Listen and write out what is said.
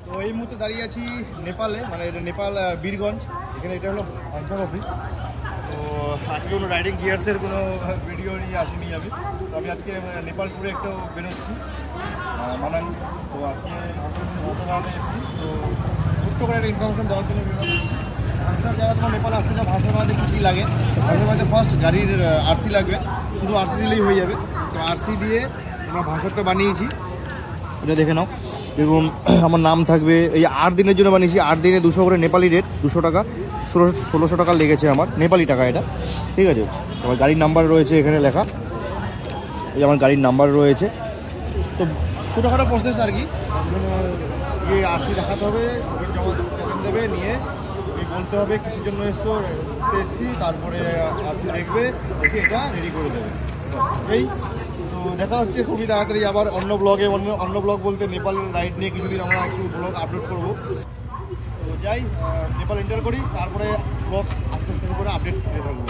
তো এই মুহূর্তে দাঁড়িয়ে আছি নেপালে, মানে এটা নেপাল বীরগঞ্জ। এখানে এটা হলো ব্যাংকক অফিস। তো আজকে কোনো রাইডিং গিয়ার্সের কোনো ভিডিও নিয়ে আসিনি আমি। তো আমি আজকে নেপাল ট্যুরে একটু বেরোচ্ছি মানাং। তো আজকে ভাষাবাদে এসেছি। তো ছোট্ট করে একটা ইনফরমেশন দেওয়ার জন্য যারা তোমার নেপাল আসতে চাও ভাষাবাদে কী লাগে, ভাষাবাদে ফার্স্ট গাড়ির আরসি লাগবে, শুধু আরসি দিলেই হয়ে যাবে। তো আরসি দিয়ে আমরা ভাষাটা বানিয়েছি, এটা দেখে নাও। এরকম আমার নাম থাকবে। এই 8 দিনের জন্য বানিয়েছি। 8 দিনে 200 করে নেপালি রেট, 200 টাকা, 1600 টাকা লেগেছে আমার নেপালি টাকা এটা, ঠিক আছে। আমার গাড়ির নাম্বার রয়েছে এখানে লেখা, এই আমার গাড়ির নাম্বার রয়েছে। তো ছোটোখাটো প্রসেস আর কি। গিয়ে আরসি দেখাতে হবে, জমা দেবে, নিয়ে বলতে হবে কিসের জন্য এসছি, তারপরে আরসি দেখবে, দেখে এটা রেডি করে দেবে। এই তো দেখা হচ্ছে খুবই তাড়াতাড়ি আবার অন্য ব্লগে। অন্য ব্লগ বলতে নেপালের রাইড নিয়ে কিছুদিন আমরা একটু ব্লগ আপলোড করবো। তো যাই নেপাল এন্টার করি, তারপরে ব্লগ আস্তে আস্তে করে আপডেট হয়ে থাকবো।